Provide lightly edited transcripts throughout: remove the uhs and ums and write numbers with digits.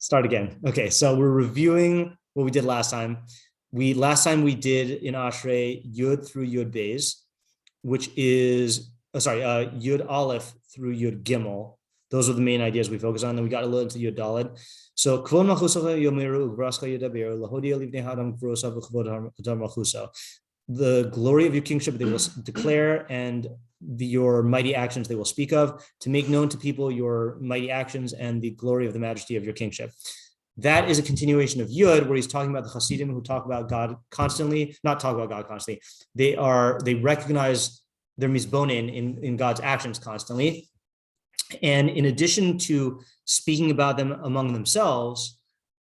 Start again. Okay, so we're reviewing what we did last time. Last time we did in Ashrei Yud through Yud Beis, which is Yud Aleph through Yud Gimel. Those are the main ideas we focus on. Then we got a little into Yud Daled. So Kvod Malchusacha Yomeru Ubraska Yedaber Lahodia Livnei Hadam Kvosav Kvod Hadam Malchusa. The glory of your kingship they will declare, and your mighty actions they will speak of, to make known to people your mighty actions and the glory of the majesty of your kingship. That is a continuation of Yud, where he's talking about the Hasidim who talk about God constantly, not talk about God constantly. They recognize their misbonin in God's actions constantly. And in addition to speaking about them among themselves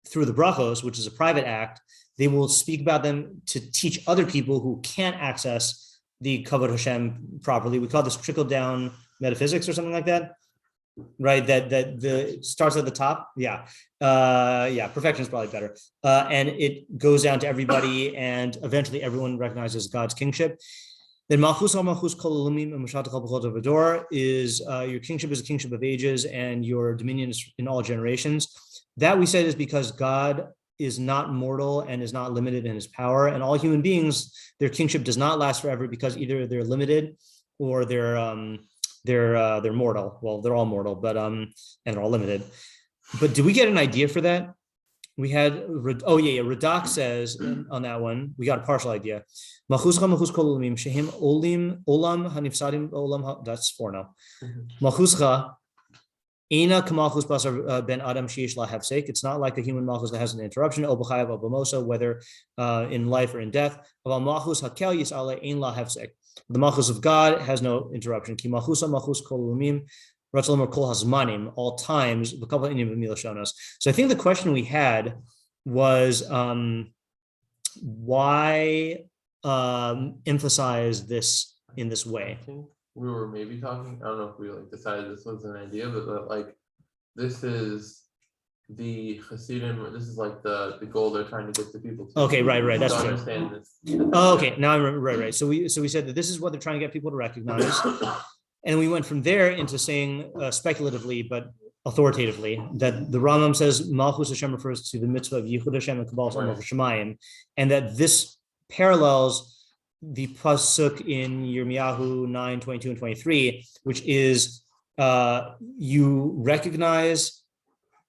through the brachos, which is a private act, they will speak about them to teach other people who can't access the Kavod Hashem properly. We call this trickle-down metaphysics or something like that, right? That starts at the top. Perfection is probably better. And it goes down to everybody, and eventually everyone recognizes God's kingship. Then Malchus Kol Ulumim and Mashat Kol B'chol Davador is your kingship is a kingship of ages, and your dominion is in all generations. That we said is because God is not mortal and is not limited in his power, and all human beings, their kingship does not last forever because either they're limited or they're mortal. Well, they're all mortal, but and they're all limited. But did we get an idea for that? We had Radak says on that one, we got a partial idea. Malchuscha Malchus Kol Ulamim Shehim Olam Hanifsadim Olam. That's 4 now. Malchuscha Ena Kamalchus Basar Ben Adam Sheish La Hefsek. It's not like a human malchus that has an interruption. Obachayav Obamosa, whether in life or in death. Aval Malchus Hakel Yisale Ein La Hefsek. The malchus of God has no interruption. Ki Malchusa Malchus Kol Ulumim Ratzalom Kol Hazmanim, all times. So I think the question we had was why emphasize this in this way? We were maybe talking, I don't know if we decided this was an idea, but this is the Hasidim, this is the goal they're trying to get the people to. Okay, right, that's true. Understand this. Oh, okay, now I remember, right. So we said that this is what they're trying to get people to recognize. And we went from there into saying speculatively, but authoritatively, that the Rambam says Malchus Hashem refers to the mitzvah of Yichud Hashem and Kabbalas Amos Shemayim, and that this parallels the pasuk in Yirmiyahu 9, 22 and 23, which is you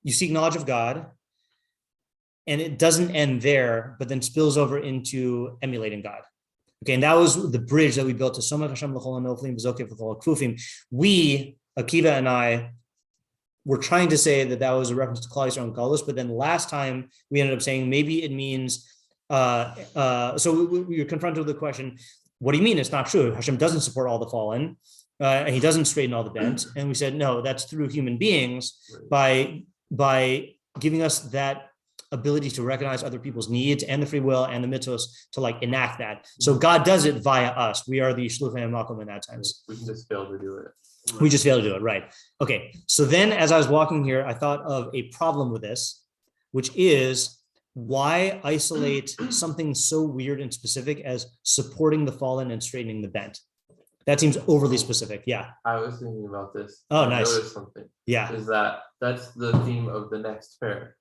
seek knowledge of God, and it doesn't end there, but then spills over into emulating God. Okay, and that was the bridge that we built to Somat Hashem L'chol HaNoflim V'Zokef L'chol HaKfufim. We, Akiva and I, were trying to say that was a reference to Klal Yisrael and Galus, but then last time we ended up saying maybe it means, so we were confronted with the question, what do you mean it's not true? Hashem doesn't support all the fallen, and he doesn't straighten all the bent. And we said, no, that's through human beings by giving us that ability to recognize other people's needs and the free will and the mitzvos to enact that. So God does it via us. We are the shluchei makom in that sense. We just fail to do it. We just fail to do it, right? Okay. So then, as I was walking here, I thought of a problem with this, which is why isolate something so weird and specific as supporting the fallen and straightening the bent? That seems overly specific. Yeah. I was thinking about this. Oh, nice. I noticed something. Yeah. Is that's the theme of the next pair.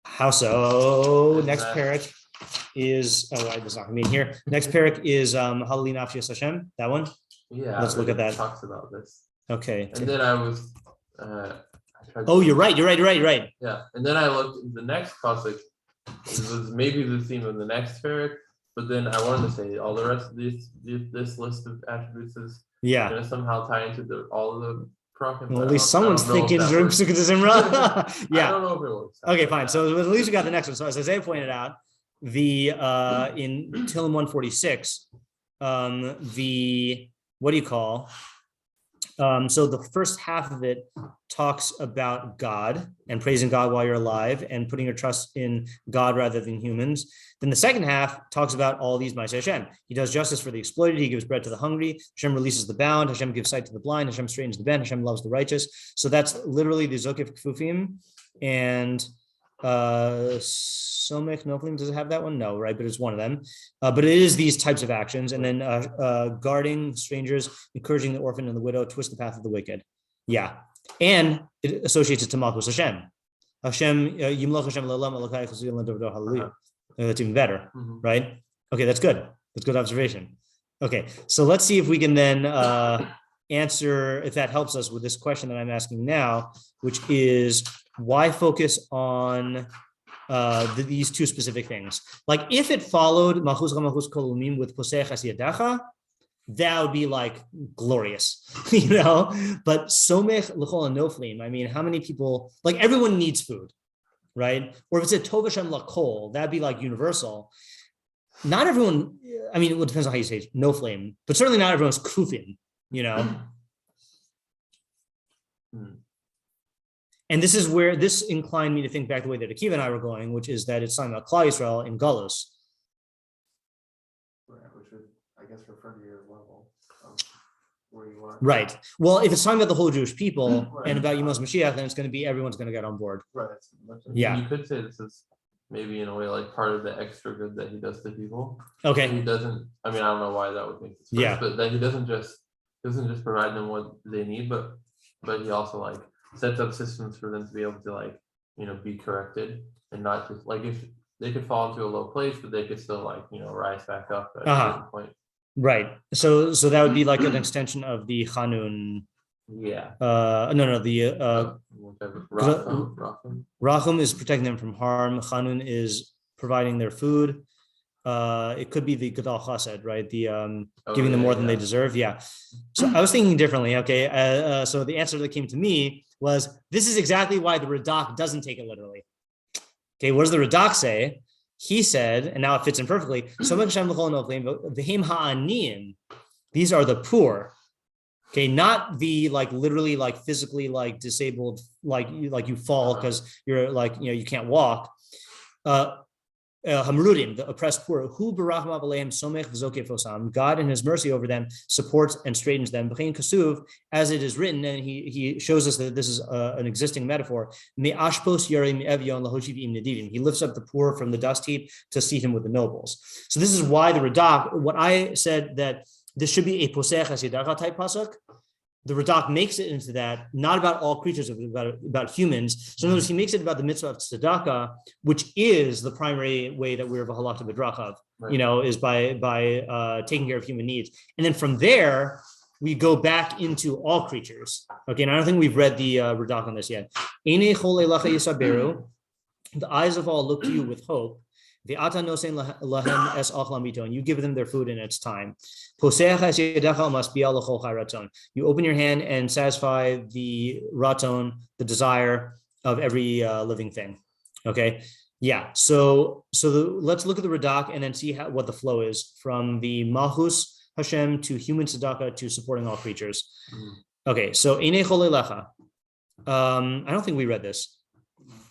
How so? Next parak is that's not gonna be in here. Next parak is Halali Nafshi Hashem. That one. Yeah. Let's look at that. Talks about this. Okay. And then I was. You're right. Yeah, and then I looked at the next pasuk. This was maybe the theme of the next parak, but then I wanted to say all the rest of this list of attributes is going to somehow tie into all of the. Well, at least someone's thinking Zimra. Yeah. I don't know if it works. Okay, fine. So at least we got the next one. So as Isaiah pointed out, in Tehilim 146, so the first half of it talks about God and praising God while you're alive and putting your trust in God rather than humans. Then the second half talks about all these Ma'aseh Hashem. He does justice for the exploited. He gives bread to the hungry. Hashem releases the bound. Hashem gives sight to the blind. Hashem straightens the bent. Hashem loves the righteous. So that's literally the Zokef Kfufim. And Somek Noflim, does it have that one? No, right? But it's one of them. But it is these types of actions. And then guarding strangers, encouraging the orphan and the widow, twist the path of the wicked. Yeah. And it associates it to Malchus Hashem. Hashem Yimloch Hashem L'olam Elokai Chasudim L'Dovdo Hallelujah. That's even better, Mhm. right? Okay, that's good. That's good observation. Okay, so let's see if we can then answer, if that helps us with this question that I'm asking now, which is why focus on these two specific things? Like if it followed Malchus Malchus Kolumim with Posei Chasiyadacha, that would be like glorious, but Somech L'chol Anoflim, I mean, how many people, like everyone needs food, right? Or if it's a Tov Hashem L'kol, that'd be like universal. Not everyone, I mean, it depends on how you say it, no flame, but certainly not everyone's kufin, And this is where this inclined me to think back the way that Akiva and I were going, which is that it's talking about Klal Yisrael in Galus. Right, which would, I guess, refer to your level of where you are. Right. Well, if it's talking about the whole Jewish people and about Yemos Mashiach, then it's going to be everyone's going to get on board. Right. Yeah. You could say this is maybe in a way like part of the extra good that he does to people. Okay. He doesn't. I mean, I don't know why that would make sense. Yeah. But that he doesn't just provide them what they need, but he also like sets up systems for them to be able to like be corrected and not just like if they could fall into a low place, but they could still like rise back up at a certain point. Right. So that would be like an extension of the Chanun. Yeah. Rachum is protecting them from harm. Chanun is providing their food. It could be the Gadol Chesed, right? The giving them more than they deserve. Yeah. So I was thinking differently. Okay. So the answer that came to me was this is exactly why the Radak doesn't take it literally. Okay. What does the Radak say? He said, and now it fits in perfectly. These are the poor. Okay, not the like literally like physically like disabled, like you fall because you're like you can't walk. Hamrudim, the oppressed poor, who baracham aleim somech v'zokef osam. God in His mercy over them supports and straightens them. B'chein kasuv, as it is written, and he shows us that this is an existing metaphor. Me'ashpos yarim evyon lahoshiv im nedivim. He lifts up the poor from the dust heap to seat him with the nobles. So this is why the Radak. What I said that this should be a posech hasidacha type pasuk. The Radak makes it into that, not about all creatures, about humans. So notice he makes it about the mitzvah of tzedakah, which is the primary way that we're v'halakta b'drachav, is by taking care of human needs. And then from there, we go back into all creatures. Okay, and I don't think we've read the Radak on this yet. Einei chol elecha yisaberu, the eyes of all look to you with hope. The ata nosein lahem es achlam bito, and you give them their food in its time. You open your hand and satisfy the raton, the desire of every living thing. Okay, yeah. So let's look at the Radak and then see what the flow is from the Malchus Hashem to human tzedakah to supporting all creatures. Okay, so einei chol elecha. I don't think we read this.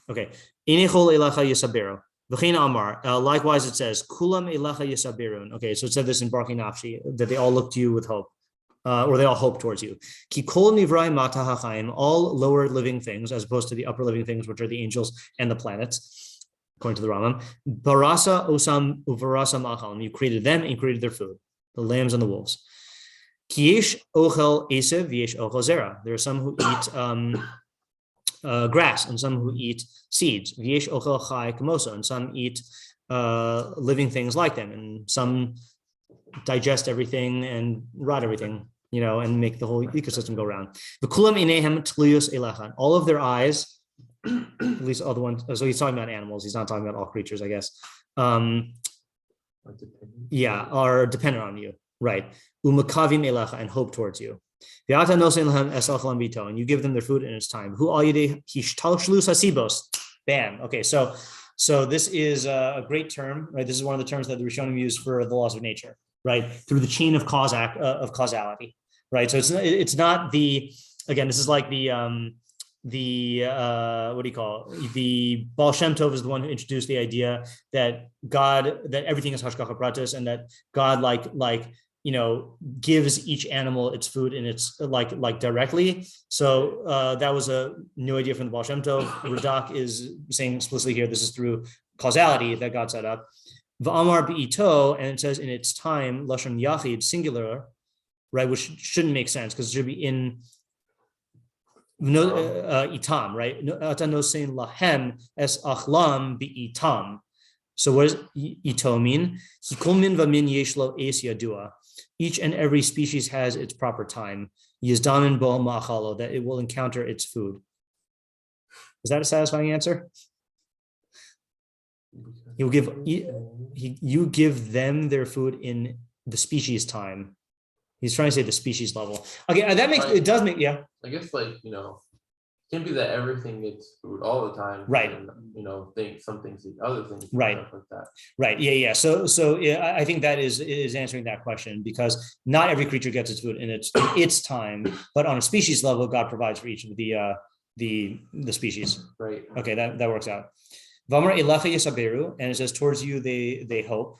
Okay, einei chol elecha yisaberu. Likewise, it says, Kulam elecha yisabirun. Okay, so it said this in Barki Nafshi, that they all look to you with hope, or they all hope towards you. Ki kol nivrai mata hachaim, all lower living things, as opposed to the upper living things, which are the angels and the planets, according to the Rambam. Barasa osam uvarasa machalim. You created them and you created their food, the lambs and the wolves. Ki yesh ochel esev v'yesh ochel zera. There are some who eat grass and some who eat seeds. V'yesh ochel chai kamoso, and some eat living things like them, and some digest everything and rot everything, and make the whole ecosystem go round. V'kulam inehem tluyos elecha. All of their eyes, at least all the ones. So he's talking about animals. He's not talking about all creatures, I guess. Are dependent on you, right? Umakavim elecha, and hope towards you. And you give them their food in its time. Bam. Okay, so this is a great term, right? This is one of the terms that the Rishonim use for the laws of nature, right? Through the chain of causality, right? So it's not the, again, this is like the what do you call it? The Baal Shem Tov is the one who introduced the idea that everything is hashgacha pratis, and that God gives each animal its food and its like directly. So that was a new idea from the Baal Shem Tov. Radak is saying explicitly here, this is through causality that God set up. V'amar be'ito, and it says in its time, lashon yachid, singular, right, which shouldn't make sense because it should be in No, itam, right? Ata nosein lahem es achlam bi-itam. So what does ito mean? Kol min v'min yesh lo es yadua. Each and every species has its proper time. Yizdamin bo ma'achalo, that it will encounter its food. Is that a satisfying answer? You give them their food in the species time. He's trying to say the species level. Okay, that makes it does make I guess it can't be that everything gets food all the time. Right. And, some things eat other things. Right. Stuff like that. Right. Yeah. So I think that is answering that question, because not every creature gets its food in its time, but on a species level, God provides for each of the species. Right. Okay, that works out. Vamar elecha yisaberu, and it says towards you they hope.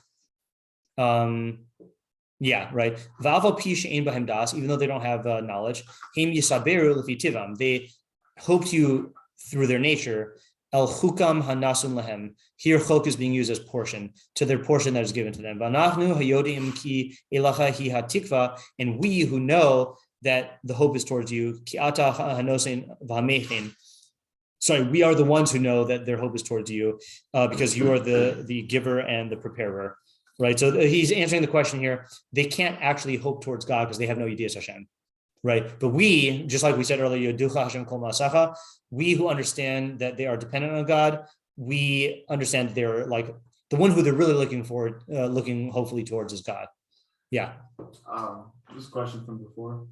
Yeah, right. Va'aval pi she'ein bahem das, even though they don't have knowledge. Him yisaberu lefi tivam, they hope to you through their nature. El chukam hanasun lahem. Here, chok is being used as portion, to their portion that is given to them. V'anachnu hayodim ki elacha hi hatikva, and we who know that the hope is towards you. Ki ata hanosein v'hamechin. Sorry, we are the ones who know that their hope is towards you, because you are the giver and the preparer, right? So he's answering the question here. They can't actually hope towards God because they have no Yedias Hashem, right? But we, just like we said earlier, Yoducha Hashem Kol Ma'asecha, we who understand that they are dependent on God, we understand that they're like the one who they're really looking hopefully towards is God. Yeah. This question from before.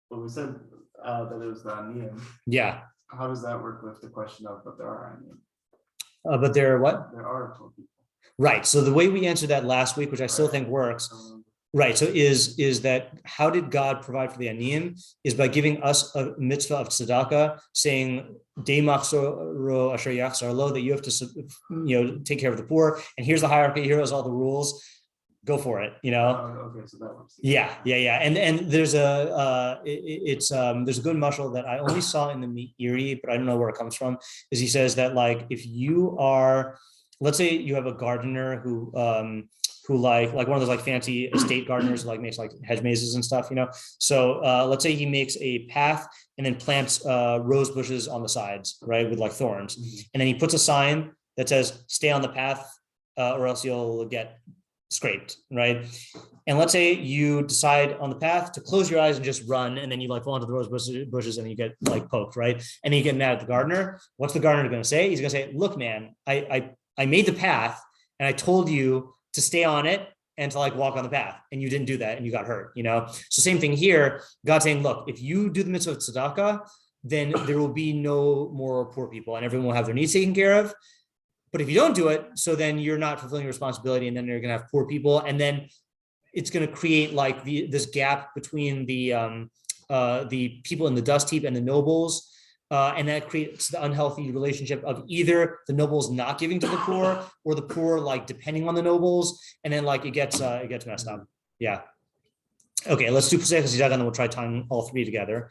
Well, we said that it was the aniyim. Yeah. How does that work with the question of but there are aniyim? But there are what? There are poor people. Right. So the way we answered that last week, which I still think works, right? So is that how did God provide for the aniyim? Is by giving us a mitzvah of tzedakah, saying "Dei machshavah Ashrei yachzar lo," that you have to take care of the poor. And here's the hierarchy. Here's all the rules. Go for it. Okay, so that works. Yeah. And there's a there's a good mashal that I only saw in the Meiri, but I don't know where it comes from. Is he says that if you are, let's say you have a gardener who like one of those fancy estate gardeners makes hedge mazes and stuff, So let's say he makes a path and then plants rose bushes on the sides, right, with thorns, and then he puts a sign that says "Stay on the path, or else you'll get scraped," right? And let's say you decide on the path to close your eyes and just run, and then you fall into the rose bushes and you get poked, right? And then you get mad at the gardener. What's the gardener going to say? He's going to say, "Look, man, I made the path and I told you to stay on it and to walk on the path, and you didn't do that and you got hurt." So same thing here. God's saying, look, if you do the mitzvah of tzedakah, then there will be no more poor people and everyone will have their needs taken care of. But if you don't do it, so then you're not fulfilling your responsibility, and then you're going to have poor people, and then it's going to create this gap between the people in the dust heap and the nobles, and that creates the unhealthy relationship of either the nobles not giving to the poor, or the poor depending on the nobles, and then it gets messed up. Yeah. Okay, let's do Pesach Zidag, and then we'll try tying all three together.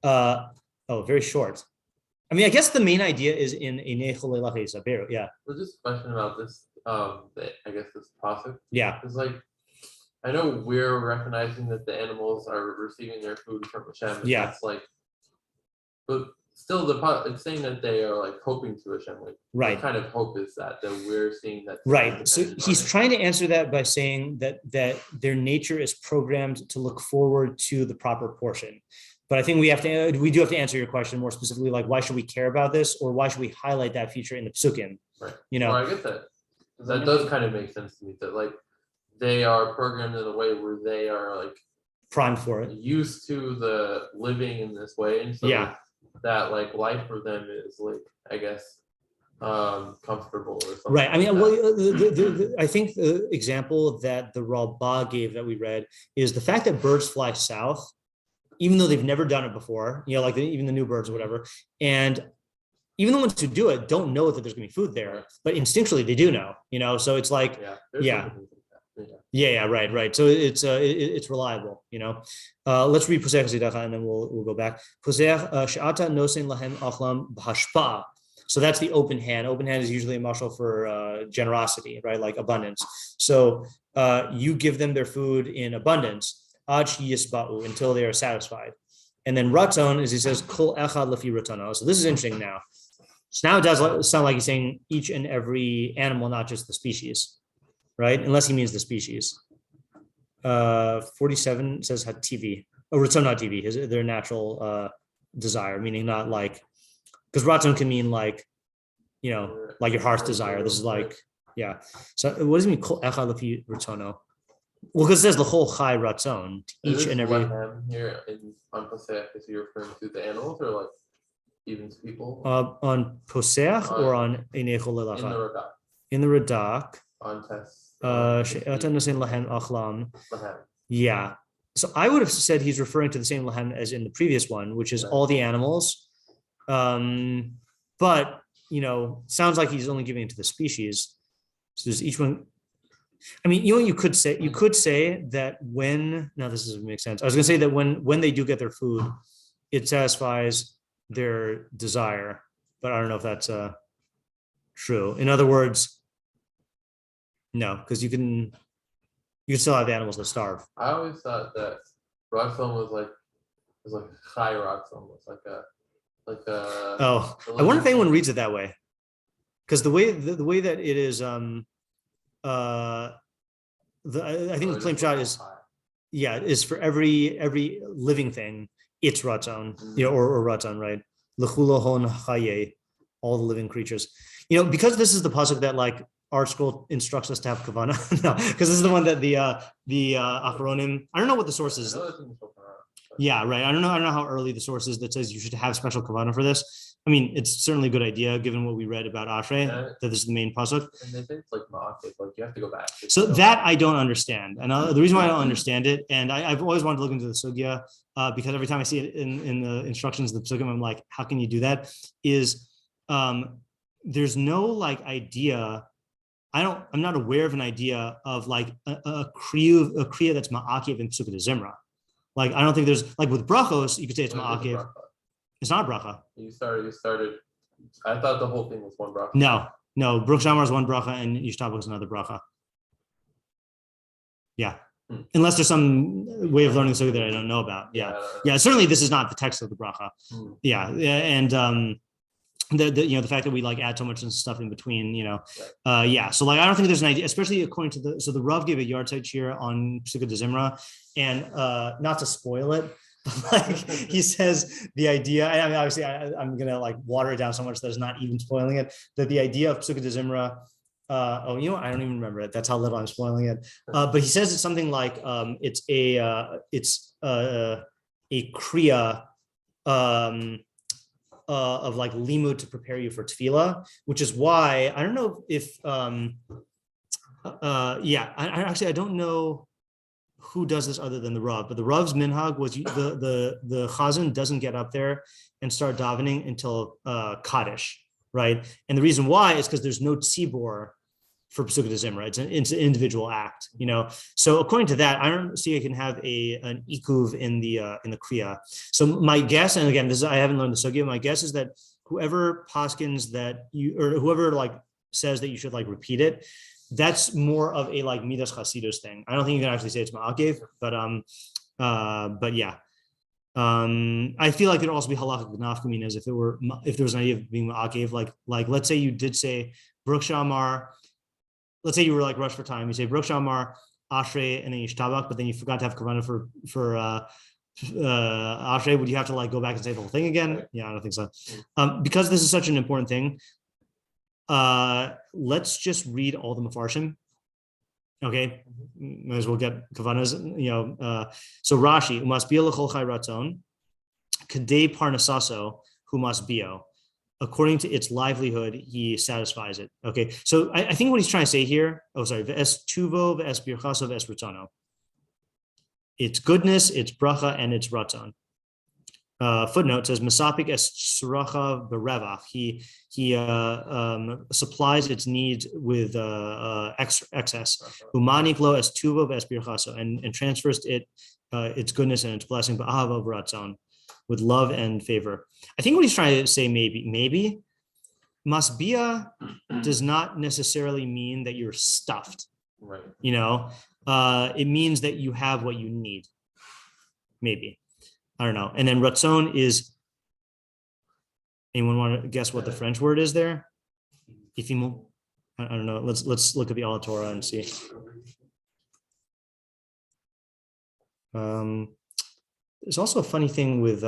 Very short. I mean, I guess the main idea is in Einei Cholei Lach Yisaberu. Yeah. Well, just a question about this. I guess this pasuk. Yeah. It's I know we're recognizing that the animals are receiving their food from Hashem. Yeah. That's but still, it's saying that they are hoping to Hashem. Right. What kind of hope is that we're seeing that? Right. So he's trying to answer that by saying that their nature is programmed to look forward to the proper portion. But I think we do have to answer your question more specifically, why should we care about this, or why should we highlight that feature in the pesukim? Right. Well, I get that. That does kind of make sense to me, that they are programmed in a way where they are primed for it, used to the living in this way, and so that life for them is I guess comfortable or something. Right. I mean, I think the example that the Rabbi gave that we read is the fact that birds fly south, even though they've never done it before, even the new birds or whatever. And even the ones who do it don't know that there's going to be food there, but instinctually they do know, so it's right. So it's reliable, Let's read Pesach Zidacha and then we'll go back. Pesach she'ata nosein lahem achlam b'hashpa'ah. So that's the open hand. Open hand is usually a mashal for generosity, right? Abundance. So you give them their food in abundance, until they are satisfied. And then ratzon is he says kol echad lefi ratzono. So this is interesting now. So now it does sound like he's saying each and every animal, not just the species, right? Unless he means the species. 47 says hativi. Oh, ratzon hativi, their natural desire, meaning not like, because ratzon can mean like, like your heart's desire. This is like, yeah. So what does it mean? Kol echad lefi ratzono. Well, because it says l'chol chai ratzon, each and every. Here on Pesach, is he referring to the animals or like even to people? On Pesach or on Einechol Lelacha? In the Radak. In the Radak. On Tes. Yeah. So I would have said he's referring to the same lahem as in the previous one, which is all the animals. But sounds like he's only giving it to the species. So there's each one. I mean, you could say that this doesn't make sense. I was going to say that when they do get their food, it satisfies their desire, but I don't know if that's true. In other words, no, because you can still have animals that starve. I always thought that Ratzon was like Chai Ratzon, was like a. Oh, I wonder if anyone reads it that way, because the way that it is. I think the claim shot is for every living thing, it's ratzon, or ratzon, right? L'chulohon chaye, all the living creatures. Because this is the pasuk that like our scroll instructs us to have kavana. No, because this is the one that the Achronim. I don't know what the source is. Yeah, right. I don't know how early the source is that says you should have special kavana for this. I mean, it's certainly a good idea given what we read about Ashrei, that this is the main pasuk. And they say it's like ma'akev, like you have to go back. So that I don't understand. And the reason why I don't understand it, and I've always wanted to look into the sugya, because every time I see it in the instructions of the pesukim, I'm like, how can you do that? Is there's no like idea. I'm not aware of an idea of like a kriya that's ma'akev in Pesukah Zimra. Like, I don't think there's, like with brachos, you could say it's ma'akev. It's not bracha. You started. I thought the whole thing was one bracha. No. Bruch Shamar is one bracha and Yishtabach is another bracha. Yeah. Unless there's some way of learning something that I don't know about. Yeah. Certainly this is not the text of the bracha. Yeah. And the fact that we like add so much stuff in between, yeah. So like, I don't think there's an idea, especially according to the Rav gave a yard-site shiur on Pesukah Zimra, and not to spoil it, like he says the idea, and I mean, obviously I'm gonna like water it down so much that it's not even spoiling it, that the idea of Pesukah Zimra, I don't even remember it. That's how little I'm spoiling it. But he says it's something like it's a kriya of like limud to prepare you for Tefilah, which is why I don't know if I don't know who does this other than the Rav, but the Rav's minhag was the chazan doesn't get up there and start davening until Kaddish, right? And the reason why is because there's no tzibor for Pesukah Zimra. It's an individual act, So according to that, I don't see I can have an ikuv in the kriya. So my guess, and again, I haven't learned the sugya. My guess is that whoever paskins that whoever like says that you should like repeat it, that's more of a like midas chasidus thing. I don't think you can actually say it's ma'akev, but yeah. I feel like there'd also be halachic nafkamin as if there was an idea of being ma'akev, like let's say you did say Baruch Shamar. Let's say you were like rushed for time. You say Baruch Shamar, Ashrei, and then Yishtabach, but then you forgot to have kavanah for Ashrei. Would you have to like go back and say the whole thing again? Yeah, I don't think so. Because this is such an important thing. Let's just read all the mafarshim. Okay, might as well get kavanas. So Rashi, umasbio l'chol chai ratzon, kadei parnasaso humasbio. According to its livelihood, he satisfies it. Okay, so I think what he's trying to say here. V'es tuvo, v'es birchaso, v'es ratzono. It's goodness, it's bracha, and it's ratzon. Footnote says Masapik es suracha berevach. He supplies its needs with excess. Umanik lo es tuvo v'es birchaso, and transfers its goodness and its blessing, ba'ahava v'ratzon, with love and favor. I think what he's trying to say, maybe masbia does not necessarily mean that you're stuffed. Right. It means that you have what you need. Maybe. I don't know. And then ratzon is, anyone want to guess what the French word is there? Ifimo? I don't know. Let's look at the Torah and see. There's also a funny thing with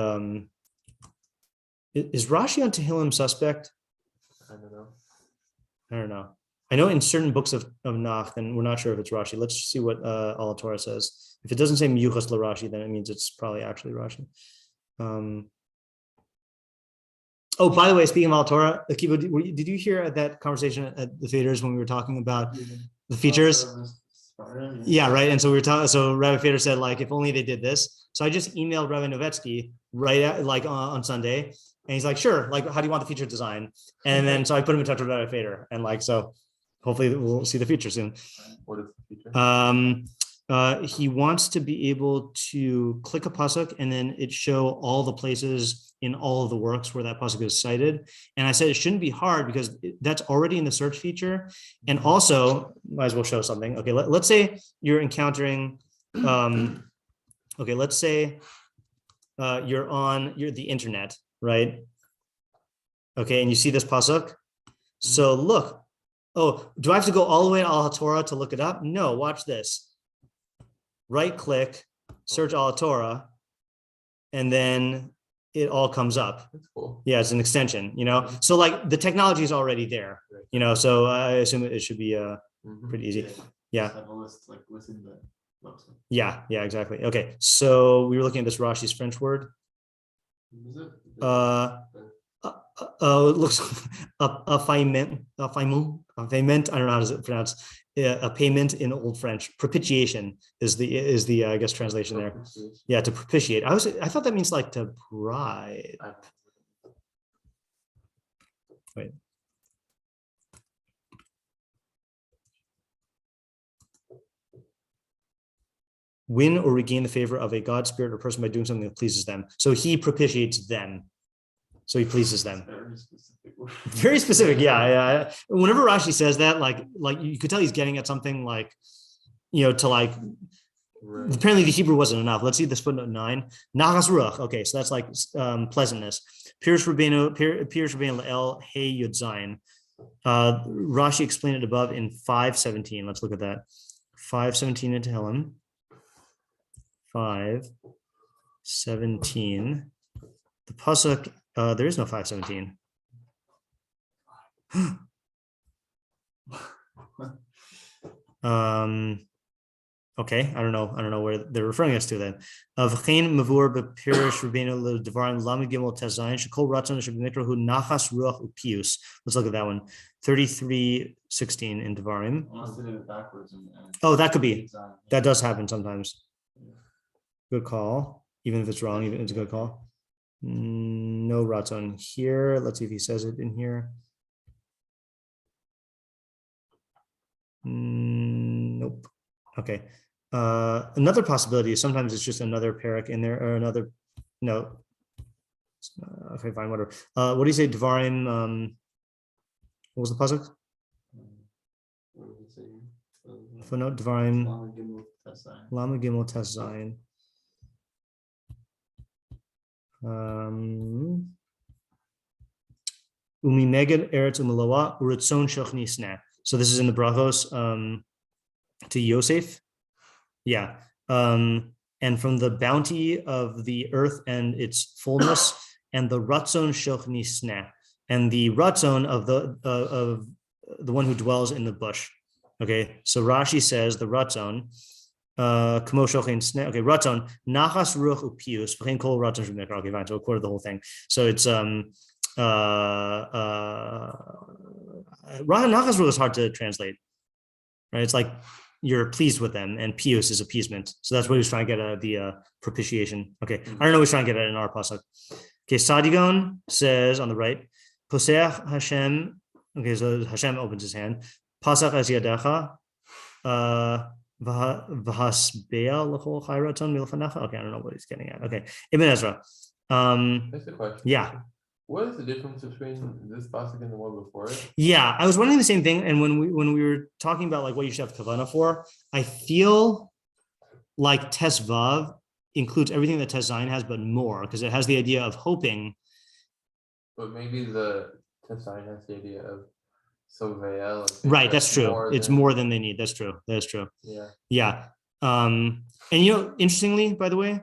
is Rashi on Tehilim suspect? I don't know. I know in certain books of Nach, and we're not sure if it's Rashi. Let's see what Torah says. If it doesn't say Miyuchas LaRashi, then it means it's probably actually Rashi. Oh, by the way, speaking of Torah, Akiva, did you hear that conversation at the Feders when we were talking about the features? Yeah, right. And so we were talking. So Rabbi Feder said, like, if only they did this. So I just emailed Rabbi Novetsky on Sunday, and he's like, sure. Like, how do you want the feature design? And then so I put him in touch with Rabbi Feder, and like so. Hopefully we'll see the feature soon. What is the feature? He wants to be able to click a pasuk and then it show all the places in all of the works where that pasuk is cited. And I said it shouldn't be hard because that's already in the search feature. And also, might as well show something. Okay, let's say you're encountering. Let's say you're the internet, right? Okay, and you see this pasuk. So look. Oh, do I have to go all the way to Al Torah to look it up? No, watch this. Right click, search Al Torah, and then it all comes up. That's cool. Yeah, it's an extension, So like the technology is already there, so I assume it should be pretty easy. Yeah. Have a list, like listing the website. Yeah, exactly. Okay, so we were looking at this Rashi's French word. Is it? It looks a payment. I don't know how to pronounce a payment in Old French. Propitiation is the I guess translation there. Yeah, to propitiate. I thought that means like to bribe. Wait. Win or regain the favor of a God, spirit, or person by doing something that pleases them. So he propitiates them. So he pleases them. Very specific. Yeah. Whenever Rashi says that, like you could tell he's getting at something like, to like, right. Apparently the Hebrew wasn't enough. Let's see this footnote 9. Nachas ruach. Okay. So that's like pleasantness. Pirush Rabbeinu Le'el Hey Yud Zayin. Rashi explained it above in 5:17. Let's look at that. 5:17 in Tehilim. 5:17. The pasuk. There is no 5:17. Okay, I don't know where they're referring us to then. V'chein mavur b'pirish Rabbeinu l'devarim lamed gimel tezayin shekol ratzon sheb'mikra nachas ruach upius. Let's look at that one. 33:16 in devarim. Oh, that could be. That does happen sometimes. Good call. Even if it's wrong, it's a good call. No ratzon here. Let's see if he says it in here. Nope. Okay. Another possibility is sometimes it's just another parak in there or another. No. Okay, fine, whatever. What do you say, Devarim? What was the pasuk? Footnote Devarim. Lama Gimel Tes Zayin. Umi Meged Eretz Umeloa Uritzon Shochni Sneh. So this is in the brachos to Yosef. Yeah. And from the bounty of the earth and its fullness, and the ratzon shochni sneh, and the ratzon of the one who dwells in the bush. Okay, so Rashi says the ratzon, kamo shochin sneh. Okay, ratzon nachas ruach upius v'chein kol ratzon shemikra. Okay, fine. So I quoted the whole thing. So it's nachas ruach is hard to translate, right? It's like you're pleased with them, and pius is appeasement. So that's what he's trying to get at, the propitiation. Okay, I don't know what he's trying to get at in our pasuk. Okay, Sadigon says on the right, Poseach Hashem. Okay, so Hashem opens his hand. Pasach as yadecha. V'hasbeah l'chol chayraton milfanecha. Okay, I don't know what he's getting at. Okay, Ibn Ezra. That's the question. Yeah. What is the difference between this pasuk and the one before it? Yeah, I was wondering the same thing. And when we were talking about like what you should have kavanah for, I feel like Tesvav includes everything that Tezayin has, but more, because it has the idea of hoping. But maybe the Tezayin has the idea of Soveya. Right, that's true. It's more than they need. That's true. Yeah. And interestingly, by the way,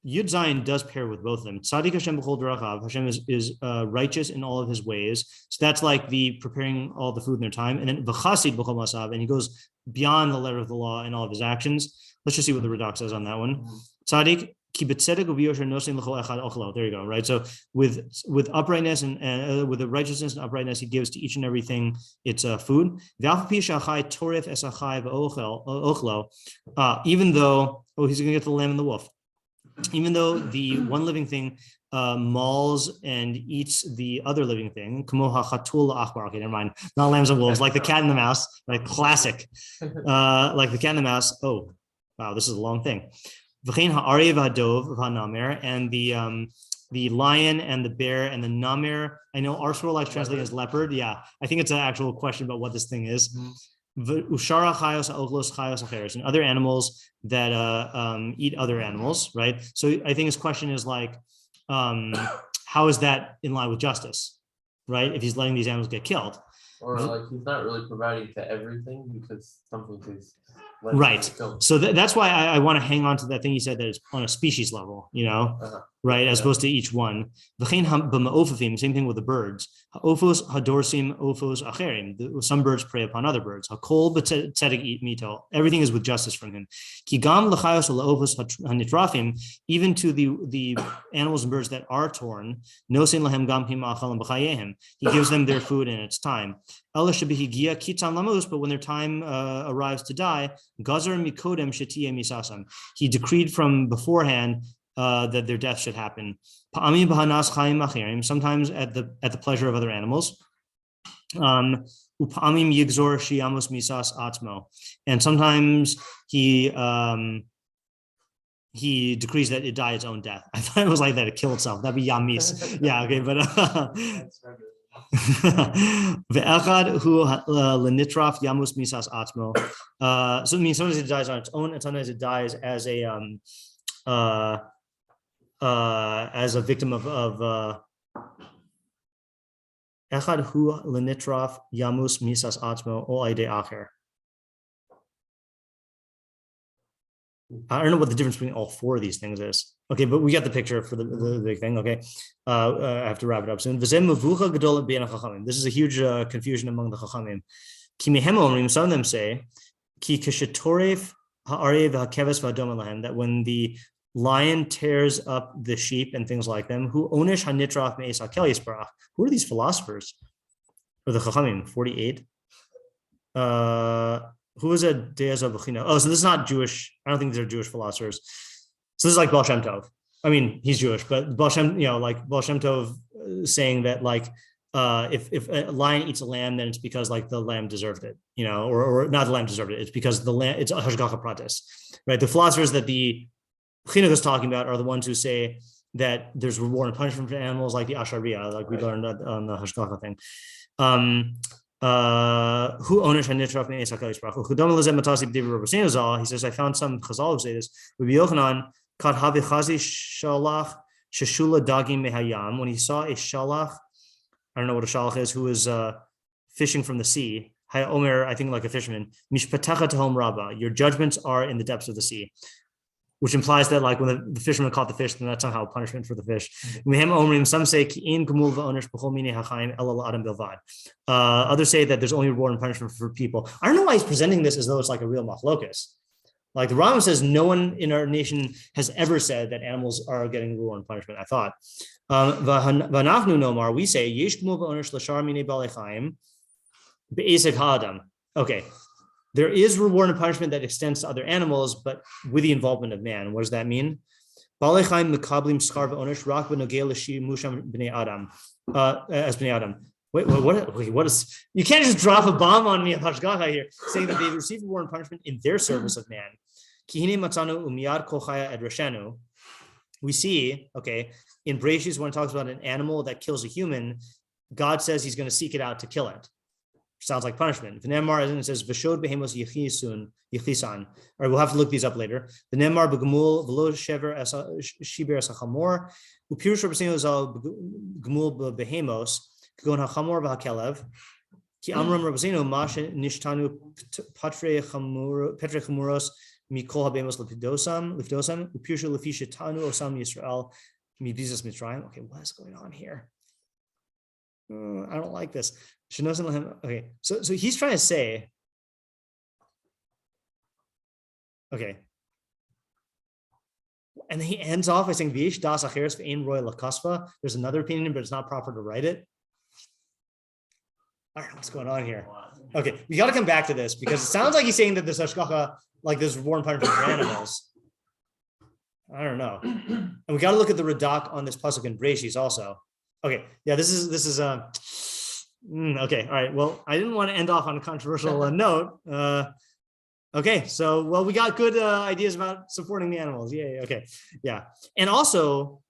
Yud Zayin does pair with both of them. Tzadik Hashem b'chol derachav. Hashem is righteous in all of his ways. So that's like the preparing all the food in their time. And then v'chasid b'chol masav, and he goes beyond the letter of the law in all of his actions. Let's just see what the Radak says on that one. Tzadik ki b'tzedek u'b'yosher nosin l'chol echad ochlo. There you go. Right. So with uprightness and with the righteousness and uprightness, he gives to each and everything its food. Even though he's going to get to the lamb and the wolf. Even though the one living thing mauls and eats the other living thing, okay, never mind, not lambs and wolves, like the cat and the mouse, like classic, like the cat and the mouse. Oh, wow, this is a long thing. And the lion and the bear and the namer. I know our scroll likes translating as leopard. Yeah, I think it's an actual question about what this thing is. Ushara chayos oglos chayos acheres, and other animals that eat other animals, right? So I think his question is like, how is that in line with justice, right? If he's letting these animals get killed, or like he's not really providing to everything because something is right. So that's why I want to hang on to that thing you said, that it's on a species level, right, as opposed to each one. Same thing with the birds. Ofos hadorsim ofos acherim. Some birds prey upon other birds. Hakol b'tzedek eat mito. Everything is with justice from him. Kigam l'chayos la'ofos hanitrafim. Even to the animals and birds that are torn. Nosin lahem gam him achalim b'chayehem. He gives them their food in its time. But when their time arrives to die, Gazar mikodem shetiye misasam. He decreed from beforehand that their death should happen. Sometimes at the pleasure of other animals. And sometimes he decrees that it die its own death. I thought it was like that it kill itself. That'd be yamis. Yeah, okay, but ve'echad hu lenitraf yamus misas atmo. So it means sometimes it dies on its own, and sometimes it dies as a victim of echad hu lenitraf yamus misas atmo o aide acher. I don't know what the difference between all four of these things is. Okay, but we got the picture for the big thing. Okay, I have to wrap it up soon. This is a huge confusion among the chachamim. Some of them say that when the lion tears up the sheep and things like them, who are these philosophers? Or the chachamim 48. Who is a Deaz of Bechina? Oh, so this is not Jewish. I don't think these are Jewish philosophers. So this is like Baal Shem Tov. I mean, he's Jewish, but Baal Shem, like Baal Shem Tov saying that like if a lion eats a lamb, then it's because like the lamb deserved it, or not the lamb deserved it. It's because the lamb, it's a hashgacha pratis, right? The philosophers that the Chinuch is talking about are the ones who say that there's reward and punishment for animals, like the Ashrei, like we learned on the hashgacha thing. Who ownish hanitraf me esakalish brachu. Chudam lezem matasi b'divrei Rabbi Sinazal. He says I found some chazal who say this. Rabbi Yochanan kad havichazi shalach sheshula dagim mehayam. When he saw a shalach, I don't know what a shalach is, who was fishing from the sea. Hay omer, I think like a fisherman. Mishpatacha tehom rabba. Your judgments are in the depths of the sea. Which implies that like when the fisherman caught the fish, then that's somehow a punishment for the fish. Some say others say that there's only reward and punishment for people. I don't know why he's presenting this as though it's like a real machlokas. Like the Rambam says, no one in our nation has ever said that animals are getting reward and punishment. I thought. We say okay. There is reward and punishment that extends to other animals, but with the involvement of man. What does that mean? As bnei adam. Wait, what is? You can't just drop a bomb on me, Hashgacha here, saying that they receive reward and punishment in their service of man. We see, okay, in Bekius when it talks about an animal that kills a human, God says He's going to seek it out to kill it. sounds like punishment. The Nemar, and it says V'shod behemos yichisan. All right, we'll have to look these up later. The Nemar b'gemul v'lo shever shiber esachamor upirush rabbeinu zal gemul behemos k'gon hachamor v'hakelev ki amram rabbeinu mash nishtanu patre chamuros mikol habemos lifdosam upirushu lefisha tanu osam Yisrael mibizas mitzrayim. Okay, what is going on here? I don't like this. Okay, so he's trying to say, okay, and then he ends off by saying V'ish das acheres ve'ein roy lakasva. There's another opinion, but it's not proper to write it. I don't know what's going on here. Okay, we got to come back to this because it sounds like he's saying that there's hashgacha, like there's reward and punishment for animals. I don't know, and we got to look at the Radak on this pasuk in Breshis also. Okay, yeah, this is okay, all right. Well, I didn't want to end off on a controversial note. Okay, so well, we got good ideas about supporting the animals. Yay. Okay, yeah, and also,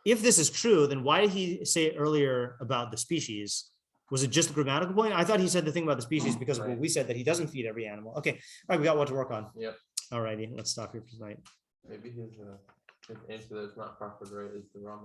if this is true, then why did he say earlier about the species? Was it just a grammatical point? I thought he said the thing about the species because of what we said that he doesn't feed every animal. Okay, all right, we got what to work on. Yep. All righty, let's stop here for tonight. Maybe his answer that's not proper to write is the Rambam.